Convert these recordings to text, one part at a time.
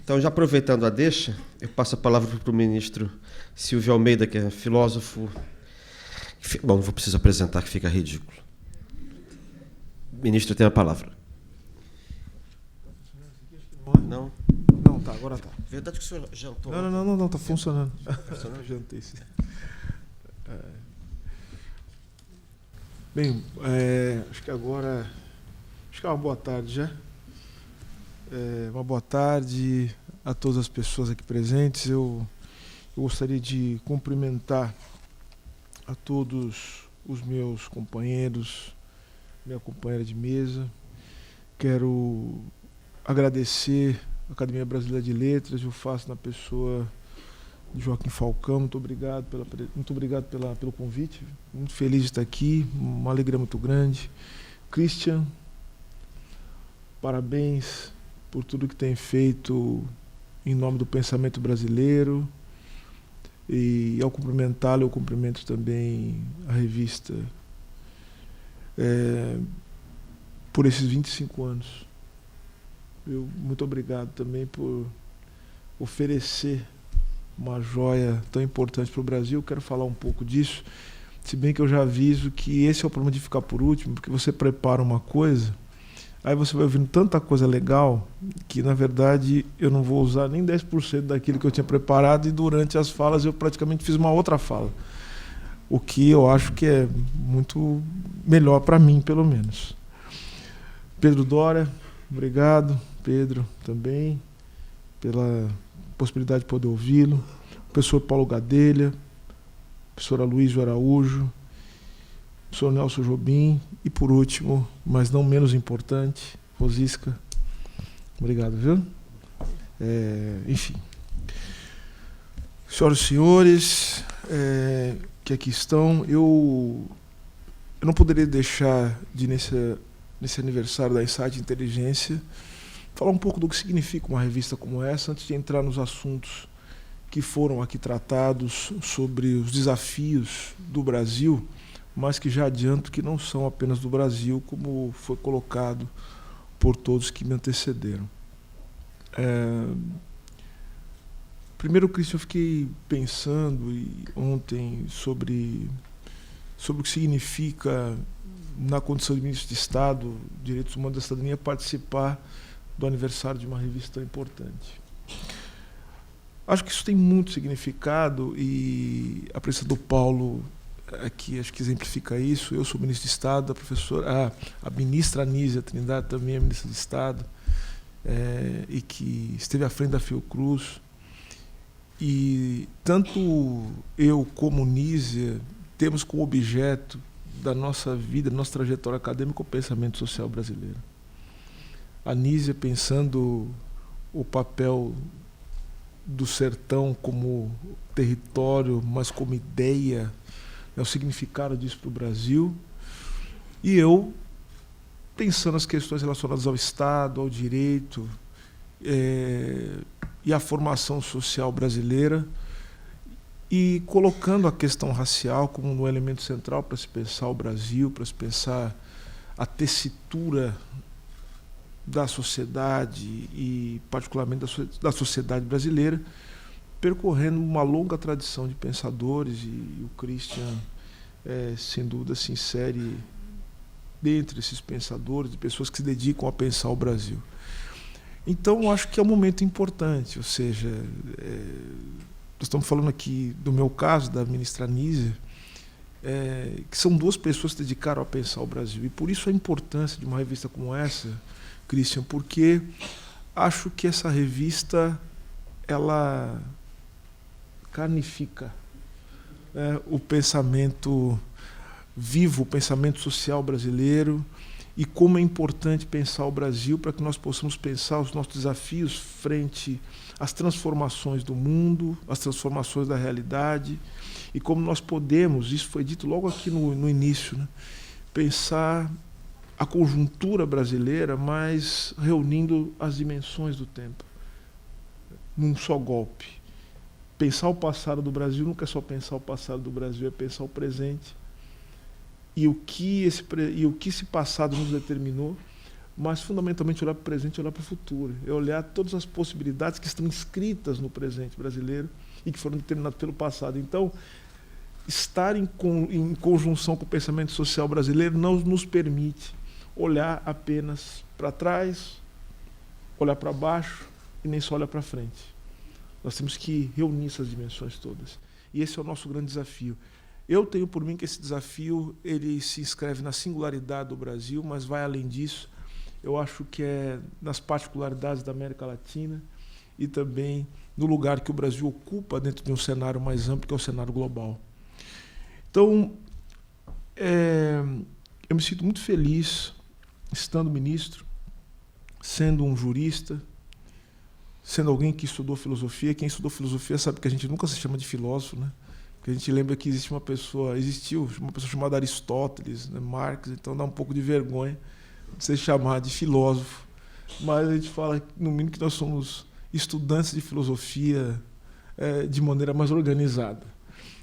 Então, já aproveitando a deixa, eu passo a palavra para o ministro Silvio Almeida, que é filósofo. Bom, vou precisar apresentar, que fica ridículo. O ministro tem a palavra. Não? Não, tá, agora tá. Verdade que o senhor jantou? Não, tá funcionando. Funcionando? Jantei sim. Bem, acho que agora... Acho que é uma boa tarde já. Uma boa tarde a todas as pessoas aqui presentes. Eu gostaria de cumprimentar a todos os meus companheiros, minha companheira de mesa. Quero agradecer a Academia Brasileira de Letras, eu faço na pessoa de Joaquim Falcão. Muito obrigado pelo convite. Muito feliz de estar aqui, uma alegria muito grande. Christian, parabéns por tudo que tem feito em nome do pensamento brasileiro. E ao cumprimentá-lo, eu cumprimento também a revista por esses 25 anos. Muito obrigado também por oferecer uma joia tão importante para o Brasil. Quero falar um pouco disso, se bem que eu já aviso que esse é o problema de ficar por último, porque você prepara uma coisa, aí você vai ouvindo tanta coisa legal que, na verdade, eu não vou usar nem 10% daquilo que eu tinha preparado, e durante as falas eu praticamente fiz uma outra fala. O que eu acho que é muito melhor para mim, pelo menos. Pedro Dória, obrigado. Pedro também, pela possibilidade de poder ouvi-lo. O professor Paulo Gadelha, professora Luísio Araújo, professor Nelson Jobim e, por último, mas não menos importante, Rosisca. Obrigado, viu? Enfim. Senhoras e senhores que aqui estão, eu não poderia deixar de, nesse aniversário da Insight Inteligência, falar um pouco do que significa uma revista como essa, antes de entrar nos assuntos que foram aqui tratados sobre os desafios do Brasil, mas que já adianto que não são apenas do Brasil, como foi colocado por todos que me antecederam. Primeiro, Cristian, eu fiquei pensando ontem sobre o que significa, na condição de ministro de Estado, Direitos Humanos da Cidadania, participar do aniversário de uma revista tão importante. Acho que isso tem muito significado, e a presença do Paulo aqui acho que exemplifica isso. Eu sou ministro de Estado, a ministra Anísia Trindade também é ministra de Estado, e que esteve à frente da Fiocruz. E tanto eu como Nízia temos como objeto da nossa vida, da nossa trajetória acadêmica, o pensamento social brasileiro. A Nízia pensando o papel do sertão como território, mas como ideia, o significado disso para o Brasil. E eu pensando as questões relacionadas ao Estado, ao direito, e à formação social brasileira, e colocando a questão racial como um elemento central para se pensar o Brasil, para se pensar a tessitura da sociedade, e particularmente da sociedade brasileira, percorrendo uma longa tradição de pensadores, e o Christian, sem dúvida, se insere dentre esses pensadores, de pessoas que se dedicam a pensar o Brasil. Então, acho que é um momento importante, ou seja, nós estamos falando aqui do meu caso, da ministra Nízia, que são duas pessoas que se dedicaram a pensar o Brasil. E por isso a importância de uma revista como essa, Christian, porque acho que essa revista, ela carnifica o pensamento vivo, o pensamento social brasileiro, e como é importante pensar o Brasil para que nós possamos pensar os nossos desafios frente às transformações do mundo, às transformações da realidade, e como nós podemos, isso foi dito logo aqui no início, né, pensar a conjuntura brasileira, mas reunindo as dimensões do tempo, num só golpe. Pensar o passado do Brasil nunca é só pensar o passado do Brasil, é pensar o presente. E o que esse passado nos determinou, mas fundamentalmente olhar para o presente e olhar para o futuro. É olhar todas as possibilidades que estão inscritas no presente brasileiro e que foram determinadas pelo passado. Então, estar em conjunção com o pensamento social brasileiro não nos permite olhar apenas para trás, olhar para baixo e nem só olhar para frente. Nós temos que reunir essas dimensões todas. E esse é o nosso grande desafio. Eu tenho por mim que esse desafio ele se inscreve na singularidade do Brasil, mas vai além disso. Eu acho que é nas particularidades da América Latina e também no lugar que o Brasil ocupa dentro de um cenário mais amplo, que é o cenário global. Então, eu me sinto muito feliz estando ministro, sendo um jurista, sendo alguém que estudou filosofia. Quem estudou filosofia sabe que a gente nunca se chama de filósofo, né? Porque a gente lembra que existiu uma pessoa chamada Aristóteles, né, Marx, então dá um pouco de vergonha de ser chamado de filósofo. Mas a gente fala, no mínimo, que nós somos estudantes de filosofia de maneira mais organizada.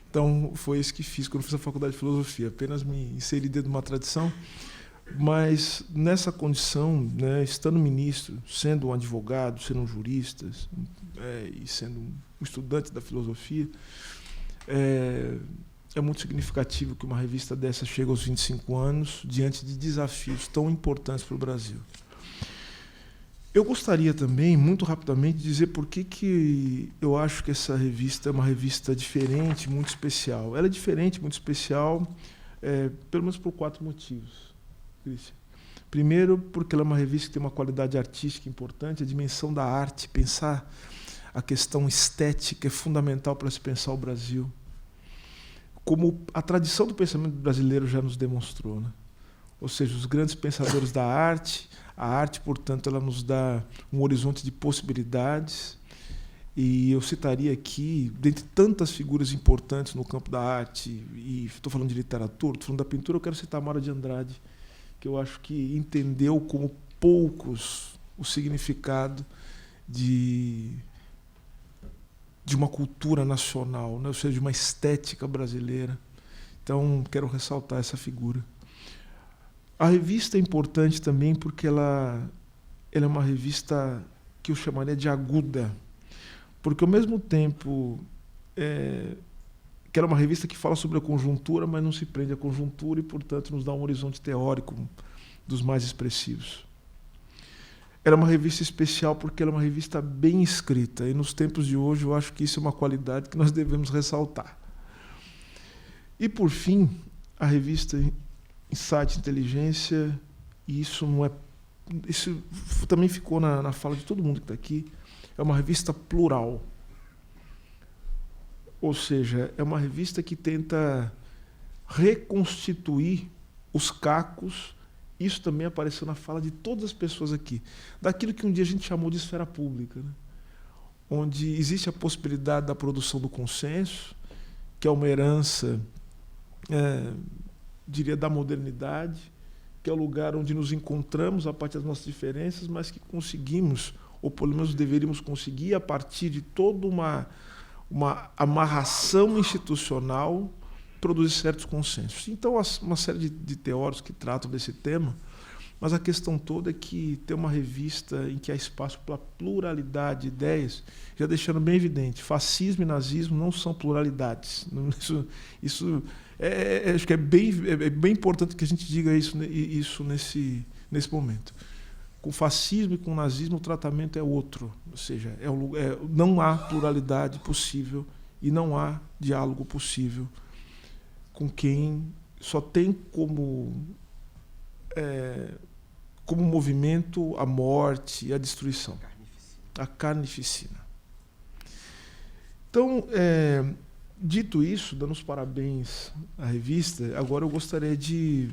Então, foi isso que fiz quando fiz a faculdade de filosofia, apenas me inseri dentro de uma tradição. Mas, nessa condição, né, estando ministro, sendo um advogado, sendo um jurista e sendo um estudante da filosofia, é muito significativo que uma revista dessa chegue aos 25 anos diante de desafios tão importantes para o Brasil. Eu gostaria também, muito rapidamente, de dizer por que eu acho que essa revista é uma revista diferente, muito especial. Ela é diferente, muito especial, pelo menos por 4 motivos, Cristian. Primeiro, porque ela é uma revista que tem uma qualidade artística importante, a dimensão da arte, pensar a questão estética é fundamental para se pensar o Brasil. Como a tradição do pensamento brasileiro já nos demonstrou, né? Ou seja, os grandes pensadores da arte, a arte, portanto, ela nos dá um horizonte de possibilidades. E eu citaria aqui, dentre tantas figuras importantes no campo da arte, e estou falando de literatura, estou falando da pintura, eu quero citar Mário de Andrade, que eu acho que entendeu como poucos o significado de uma cultura nacional, né? Ou seja, de uma estética brasileira. Então, quero ressaltar essa figura. A revista é importante também porque ela é uma revista que eu chamaria de aguda, porque, ao mesmo tempo, que ela é uma revista que fala sobre a conjuntura, mas não se prende à conjuntura e, portanto, nos dá um horizonte teórico dos mais expressivos. Ela é uma revista especial porque ela é uma revista bem escrita, e nos tempos de hoje eu acho que isso é uma qualidade que nós devemos ressaltar. E, por fim, a revista Insight Inteligência, e isso também ficou na fala de todo mundo que está aqui, é uma revista plural. Ou seja, é uma revista que tenta reconstituir os cacos. Isso também apareceu na fala de todas as pessoas aqui, daquilo que um dia a gente chamou de esfera pública, né? Onde existe a possibilidade da produção do consenso, que é uma herança, diria, da modernidade, que é o lugar onde nos encontramos a partir das nossas diferenças, mas que conseguimos, ou pelo menos deveríamos conseguir, a partir de toda uma amarração institucional, produzir certos consensos. Então, uma série de teóricos que tratam desse tema, mas a questão toda é que tem uma revista em que há espaço para pluralidade de ideias, já deixando bem evidente, fascismo e nazismo não são pluralidades. Isso acho que é bem importante que a gente diga isso nesse momento. Com o fascismo e com o nazismo o tratamento é outro, ou seja, não há pluralidade possível e não há diálogo possível com quem só tem como movimento a morte e a destruição, a carnificina. Então, dito isso, dando os parabéns à revista, agora eu gostaria de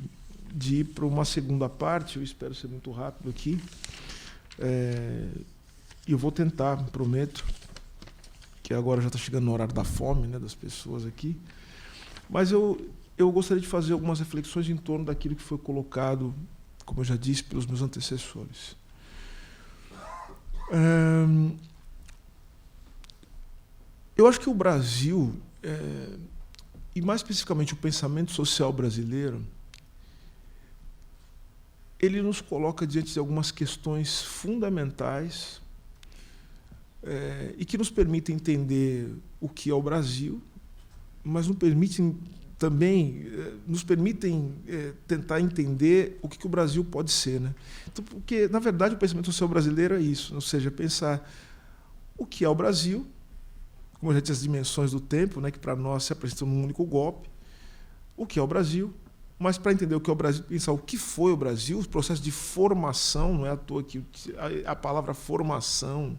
ir para uma segunda parte, eu espero ser muito rápido aqui, e eu vou tentar, prometo, que agora já está chegando no horário da fome, né, das pessoas aqui, mas eu gostaria de fazer algumas reflexões em torno daquilo que foi colocado, como eu já disse, pelos meus antecessores. Eu acho que o Brasil, e mais especificamente o pensamento social brasileiro, ele nos coloca diante de algumas questões fundamentais e que nos permitem entender o que é o Brasil, mas nos permitem tentar entender o que o Brasil pode ser, né? Então, porque, na verdade, o pensamento social brasileiro é isso, ou seja, pensar o que é o Brasil, como a gente as dimensões do tempo, né, que para nós se apresentam num único golpe, o que é o Brasil, mas para entender o que é o Brasil, pensar o que foi o Brasil, os processos de formação, não é à toa que a palavra formação,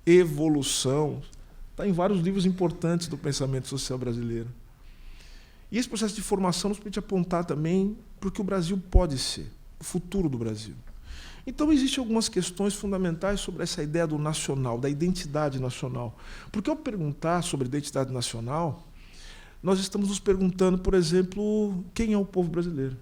evolução, está em vários livros importantes do pensamento social brasileiro. E esse processo de formação nos permite apontar também para o que o Brasil pode ser, o futuro do Brasil. Então, existem algumas questões fundamentais sobre essa ideia do nacional, da identidade nacional. Porque ao perguntar sobre identidade nacional, nós estamos nos perguntando, por exemplo, quem é o povo brasileiro?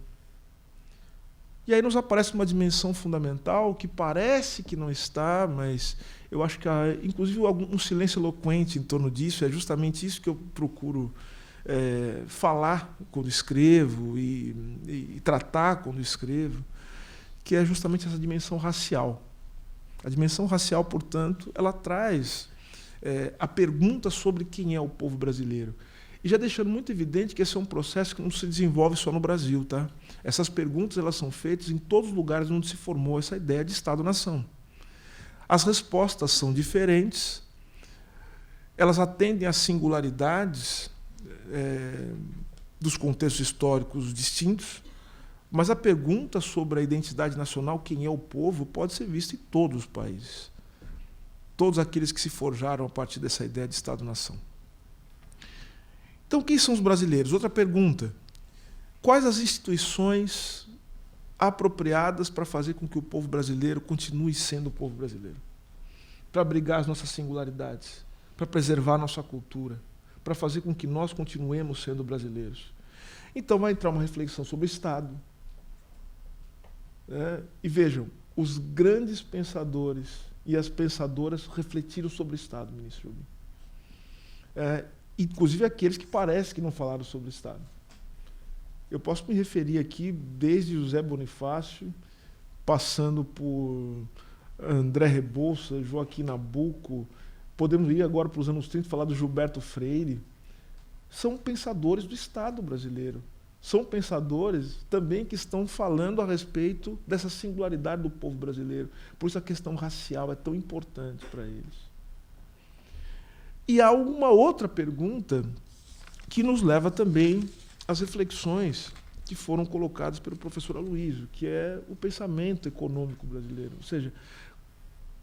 E aí nos aparece uma dimensão fundamental que parece que não está, mas eu acho que há, inclusive, um silêncio eloquente em torno disso. É justamente isso que eu procuro falar quando escrevo e tratar quando escrevo, que é justamente essa dimensão racial. A dimensão racial, portanto, ela traz a pergunta sobre quem é o povo brasileiro. E já deixando muito evidente que esse é um processo que não se desenvolve só no Brasil, tá? Essas perguntas elas são feitas em todos os lugares onde se formou essa ideia de Estado-nação. As respostas são diferentes, elas atendem às singularidades dos contextos históricos distintos, mas a pergunta sobre a identidade nacional, quem é o povo, pode ser vista em todos os países. Todos aqueles que se forjaram a partir dessa ideia de Estado-nação. Então, quem são os brasileiros? Outra pergunta. Quais as instituições apropriadas para fazer com que o povo brasileiro continue sendo o povo brasileiro? Para abrigar as nossas singularidades, para preservar a nossa cultura, para fazer com que nós continuemos sendo brasileiros. Então, vai entrar uma reflexão sobre o Estado. E vejam, os grandes pensadores e as pensadoras refletiram sobre o Estado, ministro Jobim. Inclusive aqueles que parece que não falaram sobre o Estado. Eu posso me referir aqui desde José Bonifácio, passando por André Rebouças, Joaquim Nabuco, podemos ir agora para os anos 30 falar do Gilberto Freire. São pensadores do Estado brasileiro. São pensadores também que estão falando a respeito dessa singularidade do povo brasileiro. Por isso a questão racial é tão importante para eles. E há uma outra pergunta que nos leva também às reflexões que foram colocadas pelo professor Aloysio, que é o pensamento econômico brasileiro. Ou seja,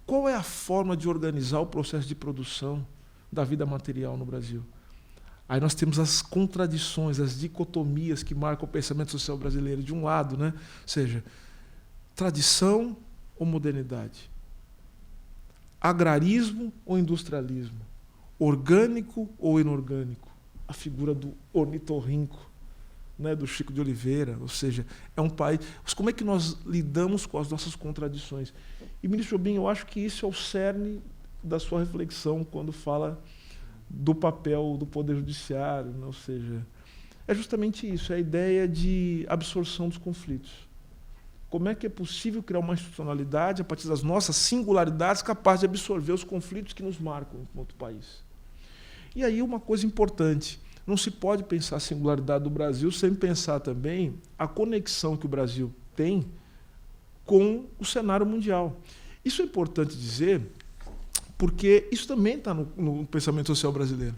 qual é a forma de organizar o processo de produção da vida material no Brasil? Aí nós temos as contradições, as dicotomias que marcam o pensamento social brasileiro. De um lado, né? Ou seja, tradição ou modernidade? Agrarismo ou industrialismo? Orgânico ou inorgânico? A figura do ornitorrinco, né, do Chico de Oliveira. Ou seja, é um país... Mas como é que nós lidamos com as nossas contradições? E, ministro Jobim, eu acho que isso é o cerne da sua reflexão quando fala do papel do Poder Judiciário, né? Ou seja, é justamente isso, é a ideia de absorção dos conflitos. Como é que é possível criar uma institucionalidade, a partir das nossas singularidades, capaz de absorver os conflitos que nos marcam enquanto país? E aí uma coisa importante, não se pode pensar a singularidade do Brasil sem pensar também a conexão que o Brasil tem com o cenário mundial. Isso é importante dizer, porque isso também está no pensamento social brasileiro.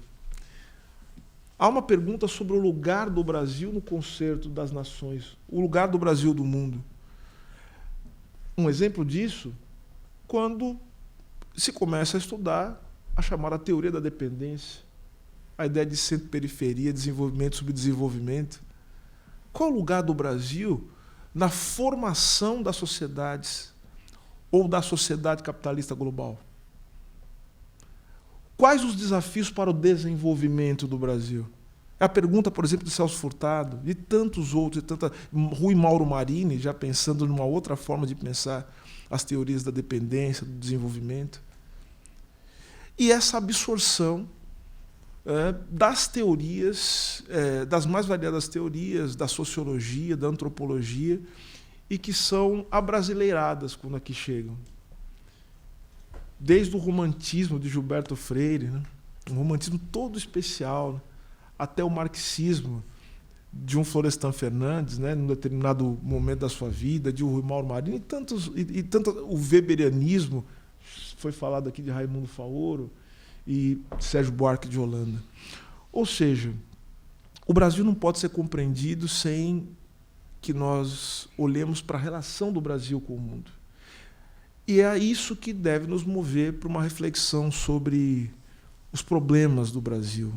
Há uma pergunta sobre o lugar do Brasil no concerto das nações, o lugar do Brasil do mundo. Um exemplo disso, quando se começa a estudar a chamada teoria da dependência, a ideia de centro-periferia, desenvolvimento, subdesenvolvimento. Qual o lugar do Brasil na formação das sociedades ou da sociedade capitalista global? Quais os desafios para o desenvolvimento do Brasil? É a pergunta, por exemplo, de Celso Furtado, de tantos outros, Rui Mauro Marini, já pensando numa outra forma de pensar as teorias da dependência, do desenvolvimento. E essa absorção das teorias, das mais variadas teorias, da sociologia, da antropologia, e que são abrasileiradas quando aqui chegam. Desde o romantismo de Gilberto Freire, né? Um romantismo todo especial, né? Até o marxismo de um Florestan Fernandes, né? Num determinado momento da sua vida, de Rui Mauro Marinho, e tanto o weberianismo, foi falado aqui de Raimundo Faoro e Sérgio Buarque de Holanda. Ou seja, o Brasil não pode ser compreendido sem que nós olhemos para a relação do Brasil com o mundo. E é isso que deve nos mover para uma reflexão sobre os problemas do Brasil,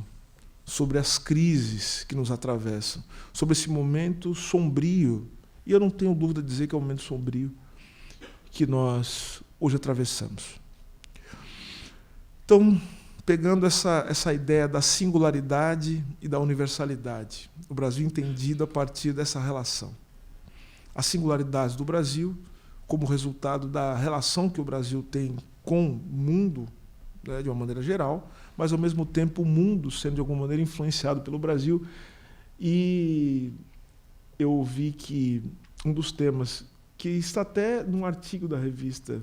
sobre as crises que nos atravessam, sobre esse momento sombrio, e eu não tenho dúvida de dizer que é um momento sombrio que nós hoje atravessamos. Então, pegando essa ideia da singularidade e da universalidade, o Brasil entendido a partir dessa relação. A singularidade do Brasil como resultado da relação que o Brasil tem com o mundo, né, de uma maneira geral, mas, ao mesmo tempo, o mundo sendo, de alguma maneira, influenciado pelo Brasil. E eu vi que um dos temas, que está até num artigo da revista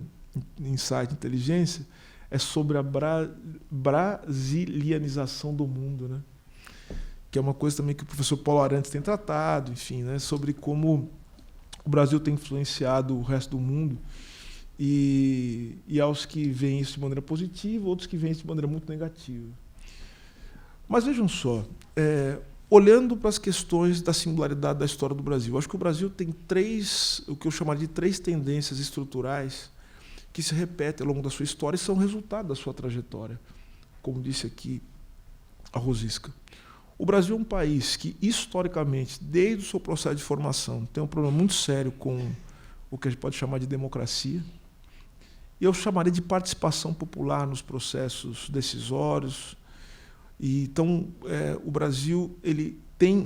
Insight Inteligência, é sobre a brasilianização do mundo, né? Que é uma coisa também que o professor Paulo Arantes tem tratado, enfim, né? Sobre como o Brasil tem influenciado o resto do mundo. E aos que veem isso de maneira positiva, outros que veem isso de maneira muito negativa. Mas vejam só, olhando para as questões da singularidade da história do Brasil, acho que o Brasil tem o que eu chamaria de três tendências estruturais que se repetem ao longo da sua história e são resultado da sua trajetória, como disse aqui a Rosisca. O Brasil é um país que, historicamente, desde o seu processo de formação, tem um problema muito sério com o que a gente pode chamar de democracia. E eu chamaria de participação popular nos processos decisórios. E, então, o Brasil ele tem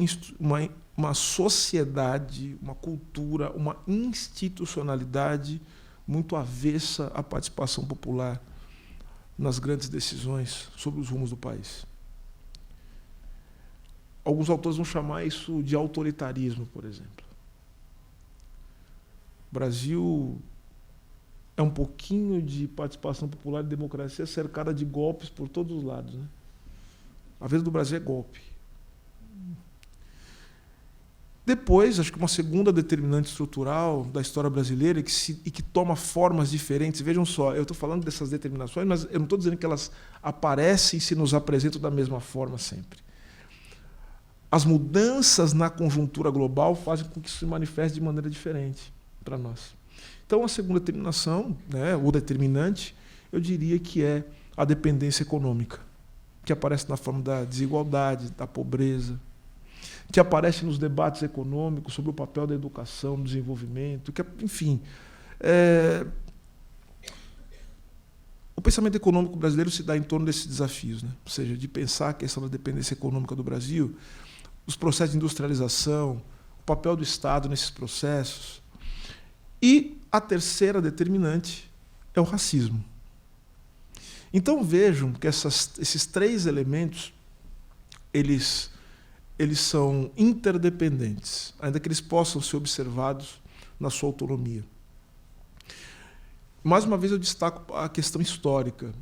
uma sociedade, uma cultura, uma institucionalidade muito avessa à participação popular nas grandes decisões sobre os rumos do país. Alguns autores vão chamar isso de autoritarismo, por exemplo. O Brasil é um pouquinho de participação popular e democracia cercada de golpes por todos os lados, né? A vida do Brasil é golpe. Depois, acho que uma segunda determinante estrutural da história brasileira e que toma formas diferentes. Vejam só, eu estou falando dessas determinações, mas eu não estou dizendo que elas aparecem e se nos apresentam da mesma forma sempre. As mudanças na conjuntura global fazem com que isso se manifeste de maneira diferente para nós. Então, a segunda determinação, né, ou determinante, eu diria que é a dependência econômica, que aparece na forma da desigualdade, da pobreza, que aparece nos debates econômicos sobre o papel da educação, do desenvolvimento, que, enfim, o pensamento econômico brasileiro se dá em torno desses desafios, né? Ou seja, de pensar a questão da dependência econômica do Brasil, os processos de industrialização, o papel do Estado nesses processos. E a terceira determinante é o racismo. Então vejam que esses três elementos, eles são interdependentes, ainda que eles possam ser observados na sua autonomia. Mais uma vez eu destaco a questão histórica.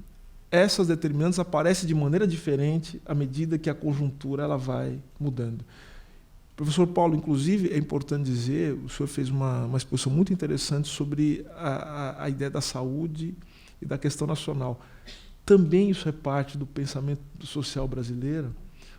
Essas determinantes aparecem de maneira diferente à medida que a conjuntura ela vai mudando. Professor Paulo, inclusive, é importante dizer, o senhor fez uma exposição muito interessante sobre a ideia da saúde e da questão nacional. Também isso é parte do pensamento social brasileiro,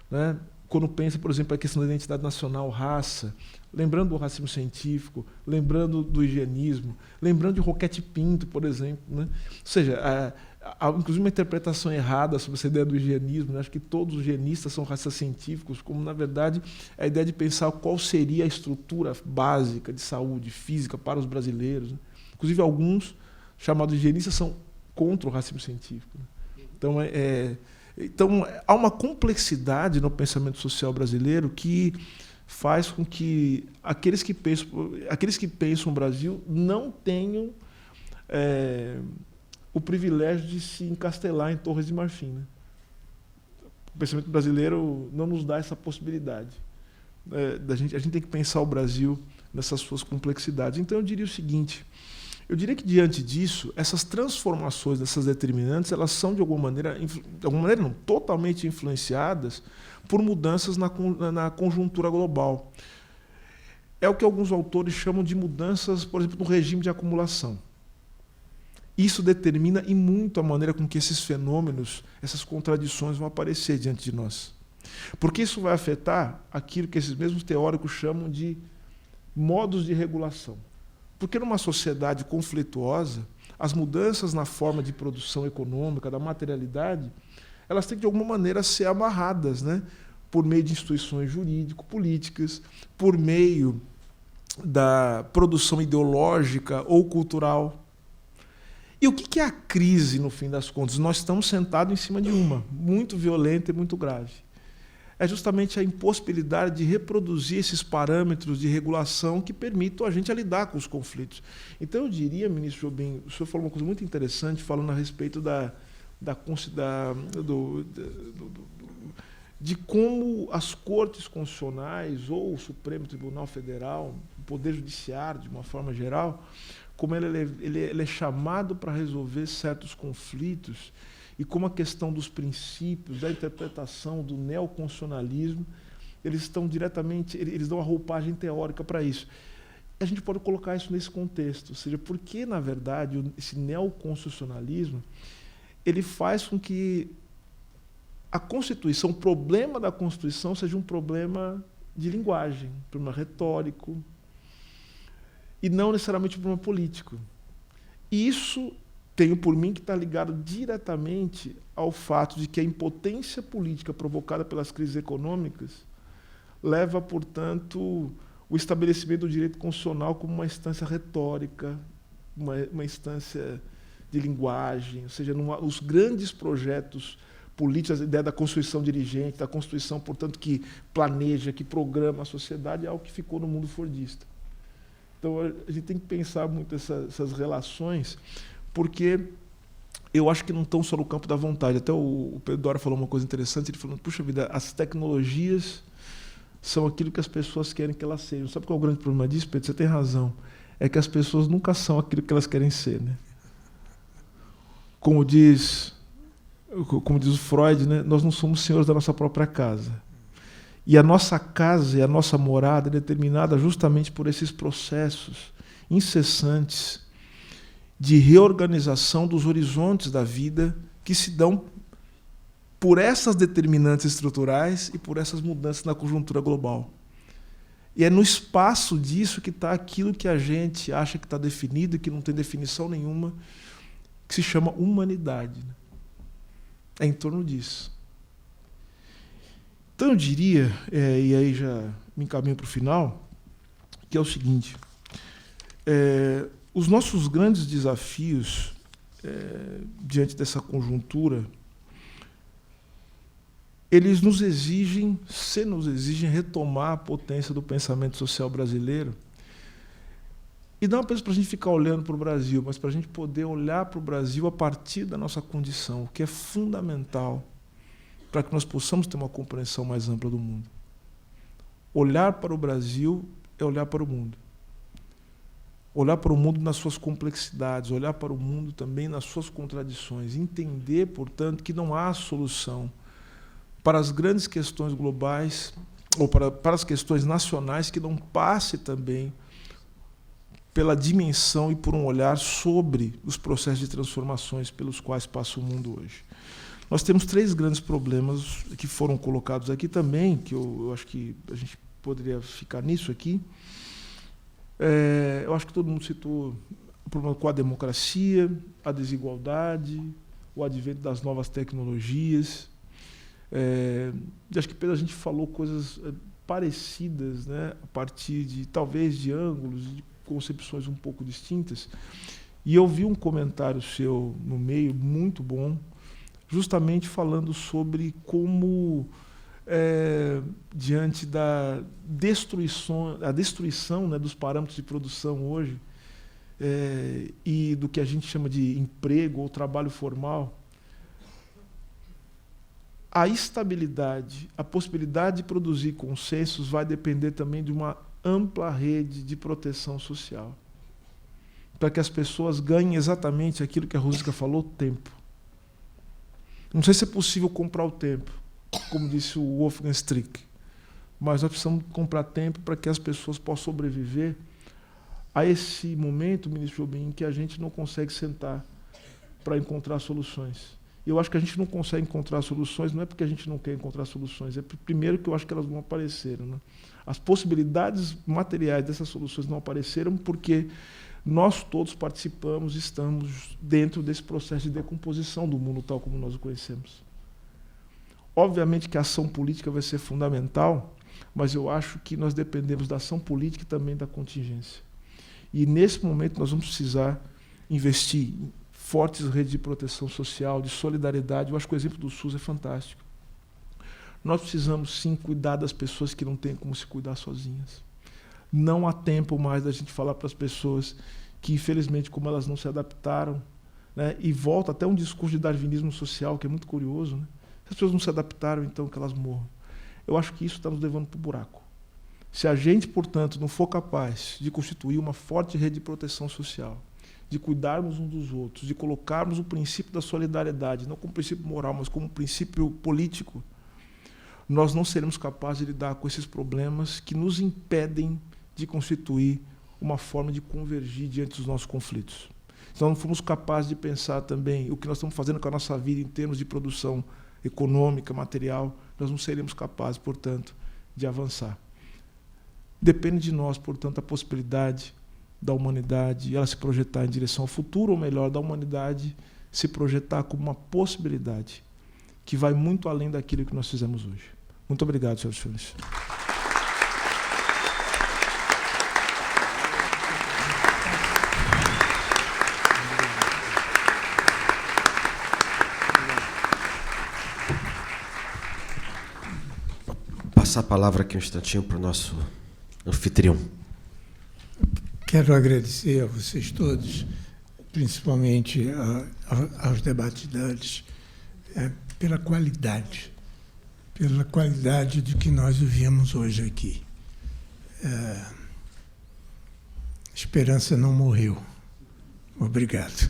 né? Quando pensa, por exemplo, a questão da identidade nacional, raça, lembrando do racismo científico, lembrando do higienismo, lembrando de Roquete Pinto, por exemplo, né? Ou seja, há inclusive uma interpretação errada sobre essa ideia do higienismo, né? Acho que todos os higienistas são racistas científicos, como, na verdade, a ideia de pensar qual seria a estrutura básica de saúde física para os brasileiros, né? Inclusive, alguns chamados higienistas são contra o racismo científico, né? Então, há uma complexidade no pensamento social brasileiro que faz com que aqueles que pensam o Brasil não tenham o privilégio de se encastelar em Torres de Marfim, né? O pensamento brasileiro não nos dá essa possibilidade. A gente tem que pensar o Brasil nessas suas complexidades. Então, eu diria o seguinte, eu diria que, diante disso, essas transformações dessas determinantes, elas são, de alguma maneira não, totalmente influenciadas por mudanças na conjuntura global. É o que alguns autores chamam de mudanças, por exemplo, no regime de acumulação. Isso determina e muito a maneira com que esses fenômenos, essas contradições vão aparecer diante de nós. Porque isso vai afetar aquilo que esses mesmos teóricos chamam de modos de regulação. Porque numa sociedade conflituosa, as mudanças na forma de produção econômica, da materialidade, elas têm que, de alguma maneira, ser amarradas, né? Por meio de instituições jurídico-políticas, por meio da produção ideológica ou cultural. E o que é a crise, no fim das contas? Nós estamos sentados em cima de uma, muito violenta e muito grave. É justamente a impossibilidade de reproduzir esses parâmetros de regulação que permitam a gente a lidar com os conflitos. Então, eu diria, ministro Jobim, o senhor falou uma coisa muito interessante, falando a respeito de como as cortes constitucionais ou o Supremo Tribunal Federal, o Poder Judiciário, de uma forma geral, como ele é chamado para resolver certos conflitos e como a questão dos princípios, da interpretação do neoconstitucionalismo, eles dão uma roupagem teórica para isso. A gente pode colocar isso nesse contexto, ou seja, porque, na verdade, esse neoconstitucionalismo ele faz com que a Constituição, o problema da Constituição seja um problema de linguagem, um problema retórico, e não necessariamente um problema político. E isso, tenho por mim, que está ligado diretamente ao fato de que a impotência política provocada pelas crises econômicas leva, portanto, o estabelecimento do direito constitucional como uma instância retórica, uma instância de linguagem, ou seja, os grandes projetos políticos, a ideia da Constituição dirigente, da Constituição, portanto, que planeja, que programa a sociedade, é algo que ficou no mundo fordista. Então, a gente tem que pensar muito essas relações, porque eu acho que não estão só no campo da vontade. Até o Pedro Doria falou uma coisa interessante, ele falou, puxa vida, as tecnologias são aquilo que as pessoas querem que elas sejam. Sabe qual é o grande problema disso, Pedro? Você tem razão. É que as pessoas nunca são aquilo que elas querem ser, né? Como diz o Freud, né? Nós não somos senhores da nossa própria casa. E a nossa casa e a nossa morada é determinada justamente por esses processos incessantes de reorganização dos horizontes da vida que se dão por essas determinantes estruturais e por essas mudanças na conjuntura global. E é no espaço disso que está aquilo que a gente acha que está definido e que não tem definição nenhuma, que se chama humanidade. É em torno disso. Então eu diria, e aí já me encaminho para o final, que é o seguinte, os nossos grandes desafios diante dessa conjuntura, eles nos exigem retomar a potência do pensamento social brasileiro, e não apenas para a gente ficar olhando para o Brasil, mas para a gente poder olhar para o Brasil a partir da nossa condição, o que é fundamental para que nós possamos ter uma compreensão mais ampla do mundo. Olhar para o Brasil é olhar para o mundo. Olhar para o mundo nas suas complexidades, olhar para o mundo também nas suas contradições. Entender, portanto, que não há solução para as grandes questões globais ou para as questões nacionais que não passe também pela dimensão e por um olhar sobre os processos de transformações pelos quais passa o mundo hoje. Nós temos 3 grandes problemas que foram colocados aqui também, que eu acho que a gente poderia ficar nisso aqui. Eu acho que todo mundo citou o problema com a democracia, a desigualdade, o advento das novas tecnologias. Acho que, Pedro, a gente falou coisas parecidas, né, a partir de, talvez, de ângulos, de concepções um pouco distintas. E eu vi um comentário seu no meio, muito bom, justamente falando sobre como, diante da destruição, né, dos parâmetros de produção hoje, e do que a gente chama de emprego ou trabalho formal, a estabilidade, a possibilidade de produzir consensos vai depender também de uma ampla rede de proteção social, para que as pessoas ganhem exatamente aquilo que a Rosika falou, tempo. Não sei se é possível comprar o tempo, como disse o Wolfgang Strick, mas nós precisamos comprar tempo para que as pessoas possam sobreviver a esse momento, ministro Jobim, em que a gente não consegue sentar para encontrar soluções. Eu acho que a gente não consegue encontrar soluções, não é porque a gente não quer encontrar soluções, é primeiro que eu acho que elas não apareceram, né? As possibilidades materiais dessas soluções não apareceram porque nós todos participamos, estamos dentro desse processo de decomposição do mundo tal como nós o conhecemos. Obviamente que a ação política vai ser fundamental, mas eu acho que nós dependemos da ação política e também da contingência. E nesse momento nós vamos precisar investir em fortes redes de proteção social, de solidariedade. Eu acho que o exemplo do SUS é fantástico. Nós precisamos, sim, cuidar das pessoas que não têm como se cuidar sozinhas. Não há tempo mais da gente falar para as pessoas que, infelizmente, como elas não se adaptaram, né, e volta até um discurso de darwinismo social, que é muito curioso, né? Se as pessoas não se adaptaram, então que elas morram. Eu acho que isso está nos levando para o buraco. Se a gente, portanto, não for capaz de constituir uma forte rede de proteção social, de cuidarmos uns dos outros, de colocarmos o princípio da solidariedade, não como princípio moral, mas como princípio político, nós não seremos capazes de lidar com esses problemas que nos impedem de constituir uma forma de convergir diante dos nossos conflitos. Se nós não formos capazes de pensar também o que nós estamos fazendo com a nossa vida em termos de produção econômica, material, nós não seremos capazes, portanto, de avançar. Depende de nós, portanto, a possibilidade da humanidade ela se projetar em direção ao futuro, ou melhor, da humanidade se projetar como uma possibilidade que vai muito além daquilo que nós fizemos hoje. Muito obrigado, senhoras e senhores. Passar a palavra aqui um instantinho para o nosso anfitrião. Quero agradecer a vocês todos, principalmente aos debatidores, pela qualidade do que nós ouvimos hoje aqui. A esperança não morreu. Obrigado.